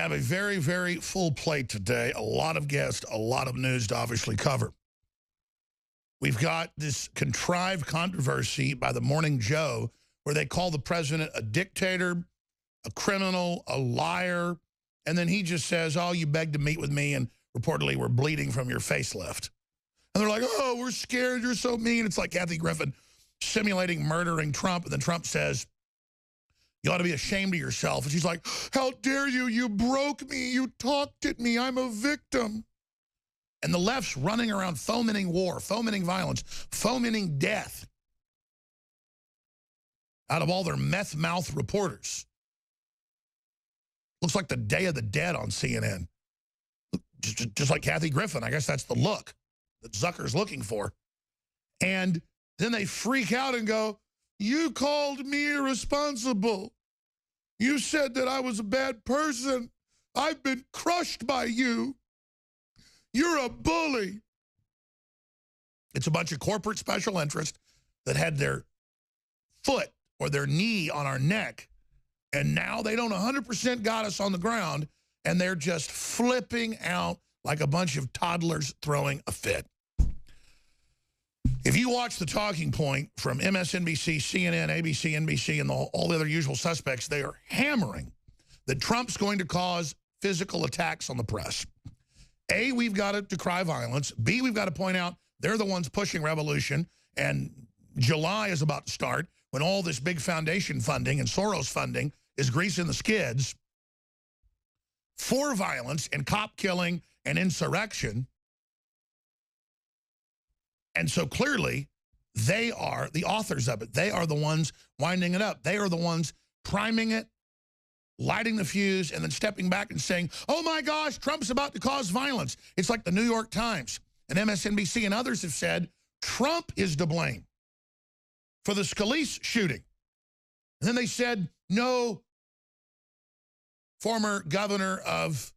have a very, very full plate today. A lot of guests, a lot of news to obviously cover. We've got this contrived controversy by the Morning Joe where they call the president a dictator, a criminal, a liar, and then he just says, oh, you begged to meet with me, and reportedly we're bleeding from your facelift. And they're like, oh, we're scared, you're so mean. It's like Kathy Griffin simulating murdering Trump, and then Trump says, you ought to be ashamed of yourself. And she's like, how dare you? You broke me. You talked at me. I'm a victim. And the left's running around fomenting war, fomenting violence, fomenting death out of all their meth-mouth reporters. Looks like the Day of the Dead on CNN. Just like Kathy Griffin. I guess that's the look that Zucker's looking for. And then they freak out and go, you called me irresponsible. You said that I was a bad person. I've been crushed by you. You're a bully. It's a bunch of corporate special interests that had their foot or their knee on our neck, and now they don't 100% got us on the ground, and they're just flipping out like a bunch of toddlers throwing a fit. If you watch The Talking Point from MSNBC, CNN, ABC, NBC, and all the other usual suspects, they are hammering that Trump's going to cause physical attacks on the press. A, we've got to decry violence. B, we've got to point out they're the ones pushing revolution, and July is about to start when all this big foundation funding and Soros funding is greasing the skids for violence and cop killing and insurrection. And so clearly, they are the authors of it. They are the ones winding it up. They are the ones priming it, lighting the fuse, and then stepping back and saying, oh my gosh, Trump's about to cause violence. It's like the New York Times and MSNBC and others have said, Trump is to blame for the Scalise shooting. And then they said, no, former governor of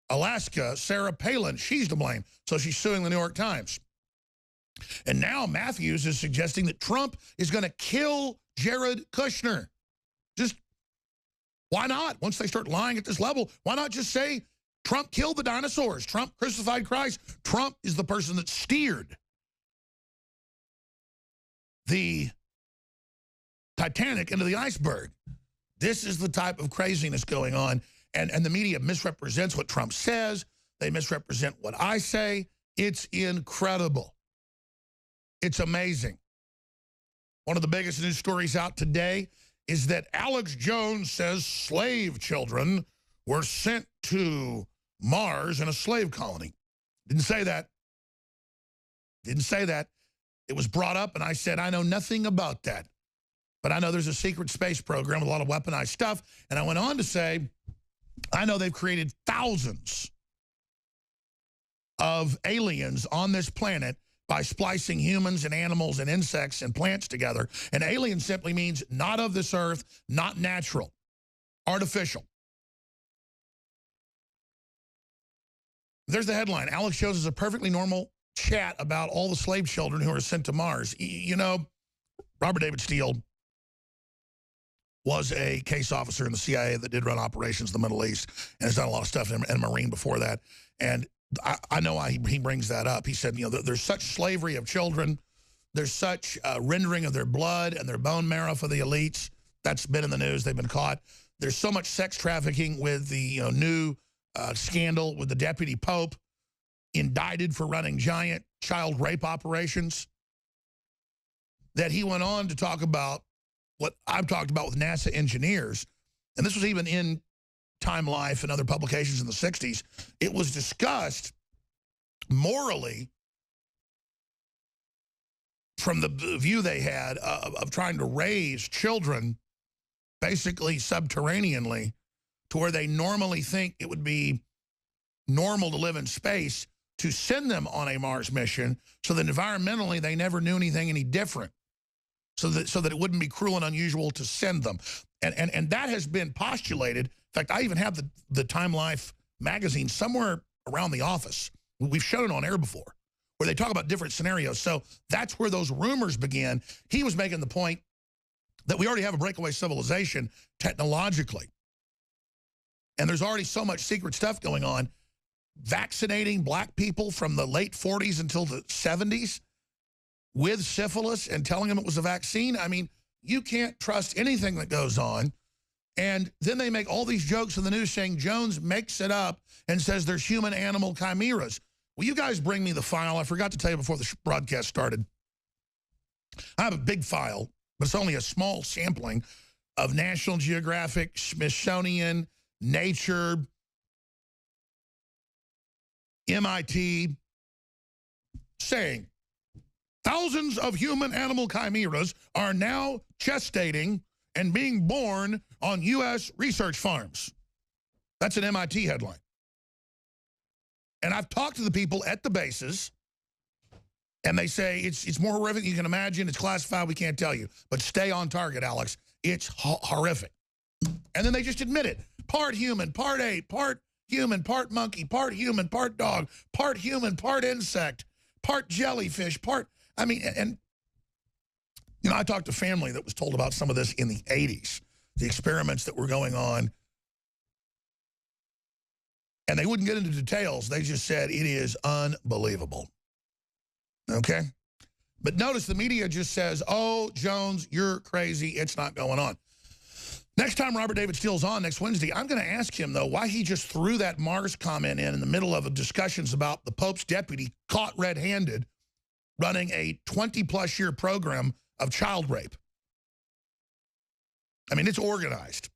Alaska, Sarah Palin, she's to blame. So she's suing the New York Times. And now Matthews is suggesting that Trump is going to kill Jared Kushner. Just, why not? Once they start lying at this level, why not just say Trump killed the dinosaurs? Trump crucified Christ. Trump is the person that steered the Titanic into the iceberg. This is the type of craziness going on. And the media misrepresents what Trump says. They misrepresent what I say. It's incredible. It's amazing. One of the biggest news stories out today is that Alex Jones says slave children were sent to Mars in a slave colony. Didn't say that. Didn't say that. It was brought up, and I said, I know nothing about that. But I know there's a secret space program with a lot of weaponized stuff. And I went on to say, I know they've created thousands of aliens on this planet by splicing humans and animals and insects and plants together. And alien simply means not of this earth, not natural, artificial. There's the headline. Alex Jones is a perfectly normal chat about all the slave children who are sent to Mars. You know, Robert David Steele was a case officer in the CIA that did run operations in the Middle East and has done a lot of stuff in a Marine before that. And I know why he brings that up. He said, you know, there's such slavery of children. There's such rendering of their blood and their bone marrow for the elites. That's been in the news. They've been caught. There's so much sex trafficking with the new scandal with the deputy pope indicted for running giant child rape operations that he went on to talk about what I've talked about with NASA engineers. And this was even in Time Life and other publications in the 60s, it was discussed morally from the view they had of trying to raise children basically subterraneanly to where they normally think it would be normal to live in space, to send them on a Mars mission so that environmentally they never knew anything any different, so that it wouldn't be cruel and unusual to send them. And that has been postulated. In fact, I even have the Time Life magazine somewhere around the office. We've shown it on air before, where they talk about different scenarios. So that's where those rumors began. He was making the point that we already have a breakaway civilization technologically. And there's already so much secret stuff going on. Vaccinating black people from the late 40s until the 70s with syphilis and telling them it was a vaccine. I mean, you can't trust anything that goes on. And then they make all these jokes in the news saying Jones makes it up and says there's human-animal chimeras. Will you guys bring me the file? I forgot to tell you before the broadcast started. I have a big file, but it's only a small sampling of National Geographic, Smithsonian, Nature, MIT, saying thousands of human-animal chimeras are now gestating and being born on U.S. research farms. That's an MIT headline. And I've talked to the people at the bases, and they say it's more horrific than you can imagine. It's classified. We can't tell you. But stay on target, Alex. It's horrific. And then they just admit it. Part human, part ape, part human, part monkey, part human, part dog, part human, part insect, part jellyfish, part... I mean, and, you know, I talked to family that was told about some of this in the 80s, the experiments that were going on. And they wouldn't get into details. They just said it is unbelievable. Okay? But notice the media just says, oh, Jones, you're crazy. It's not going on. Next time Robert David Steele's on next Wednesday, I'm going to ask him, though, why he just threw that Mars comment in the middle of discussions about the Pope's deputy caught red-handed running a 20-plus year program of child rape. I mean, it's organized.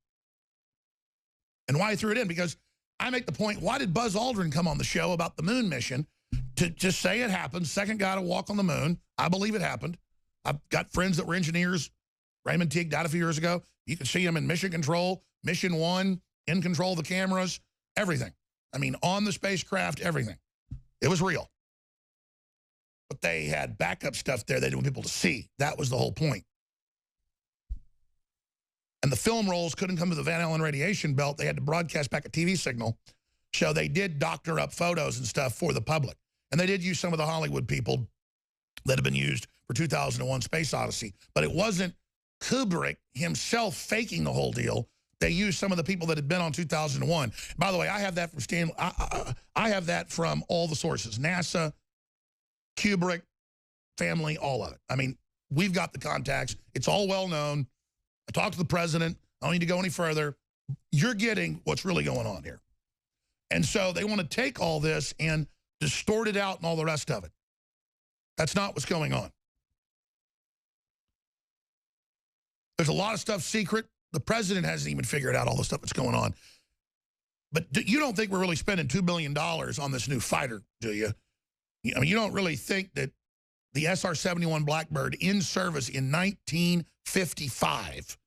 And why he threw it in? Because I make the point, why did Buzz Aldrin come on the show about the moon mission to just say it happened, second guy to walk on the moon? I believe it happened. I've got friends that were engineers. Raymond Teague died a few years ago. You can see him in Mission Control, Mission 1, in control of the cameras, everything. I mean, on the spacecraft, everything. It was real. But they had backup stuff there they didn't want people to see. That was the whole point. And the film rolls couldn't come to the Van Allen radiation belt. They had to broadcast back a TV signal. So they did doctor up photos and stuff for the public. And they did use some of the Hollywood people that have been used for 2001 Space Odyssey. But it wasn't Kubrick himself faking the whole deal. They used some of the people that had been on 2001. By the way, I have that from I have that from all the sources. NASA, Kubrick, family, all of it. I mean, we've got the contacts. It's all well known. I talked to the president. I don't need to go any further. You're getting what's really going on here. And so they want to take all this and distort it out and all the rest of it. That's not what's going on. There's a lot of stuff secret. The president hasn't even figured out all the stuff that's going on. But you don't think we're really spending $2 billion on this new fighter, do you? I mean, you don't really think that the SR-71 Blackbird in service in 1955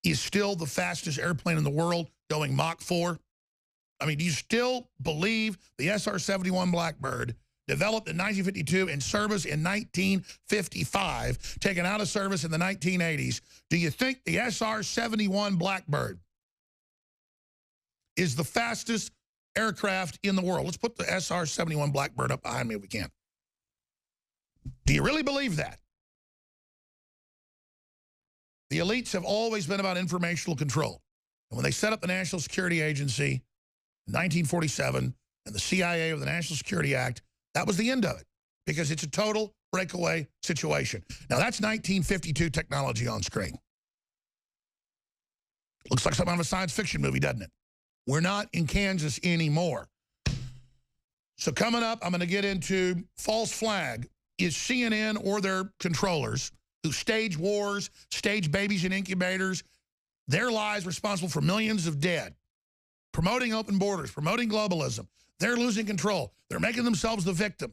is still the fastest airplane in the world going Mach 4? I mean, do you still believe the SR-71 Blackbird, developed in 1952, in service in 1955, taken out of service in the 1980s, do you think the SR-71 Blackbird is the fastest aircraft in the world? Let's put the SR-71 Blackbird up behind me if we can. Do you really believe that? The elites have always been about informational control. And when they set up the National Security Agency in 1947 and the CIA with the National Security Act, that was the end of it because it's a total breakaway situation. Now, that's 1952 technology on screen. Looks like something out of a science fiction movie, doesn't it? We're not in Kansas anymore. So coming up, I'm going to get into false flag. Is CNN or their controllers who stage wars, stage babies in incubators, their lies responsible for millions of dead, promoting open borders, promoting globalism. They're losing control. They're making themselves the victim.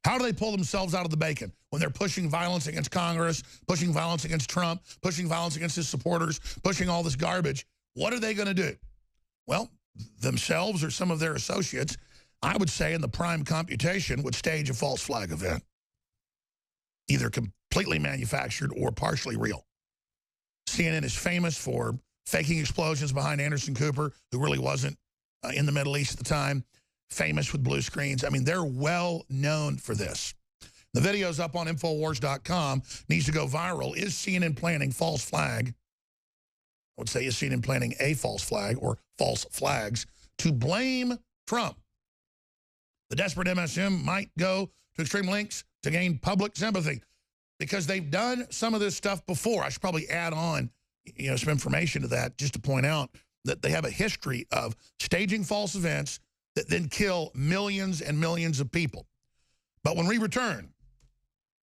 How do they pull themselves out of the bacon when they're pushing violence against Congress, pushing violence against Trump, pushing violence against his supporters, pushing all this garbage? What are they going to do? Well, themselves or some of their associates, I would say in the prime computation, would stage a false flag event, either completely manufactured or partially real. CNN is famous for faking explosions behind Anderson Cooper, who really wasn't in the Middle East at the time, famous with blue screens. I mean, they're well known for this. The video's up on Infowars.com, needs to go viral. Is CNN planning false flag I would say, is seen in planting a false flag or false flags to blame Trump. The desperate MSM might go to extreme lengths to gain public sympathy because they've done some of this stuff before. I should probably add on, some information to that just to point out that they have a history of staging false events that then kill millions and millions of people. But when we return,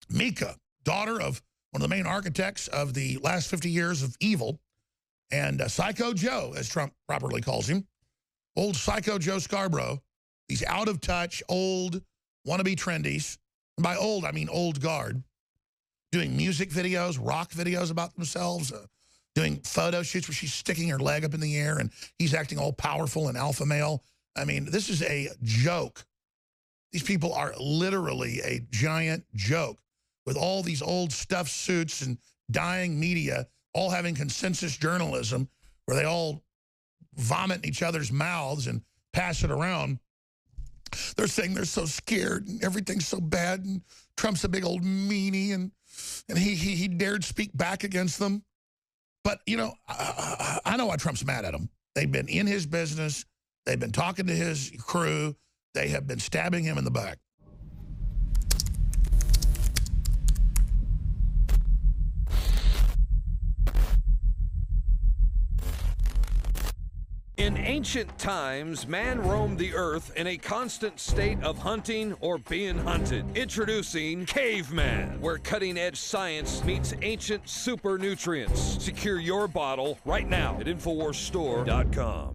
Mika, daughter of one of the main architects of the last 50 years of evil, and Psycho Joe, as Trump properly calls him, old Psycho Joe Scarborough, these out-of-touch, old, wannabe trendies, and by old, I mean old guard, doing music videos, rock videos about themselves, doing photo shoots where she's sticking her leg up in the air and he's acting all powerful and alpha male. I mean, this is a joke. These people are literally a giant joke with all these old stuffed suits and dying media all having consensus journalism where they all vomit in each other's mouths and pass it around. They're saying they're so scared and everything's so bad and Trump's a big old meanie and he dared speak back against them. But, I know why Trump's mad at them. They've been in his business. They've been talking to his crew. They have been stabbing him in the back. In ancient times, man roamed the earth in a constant state of hunting or being hunted. Introducing Caveman, where cutting-edge science meets ancient super nutrients. Secure your bottle right now at InfoWarsStore.com.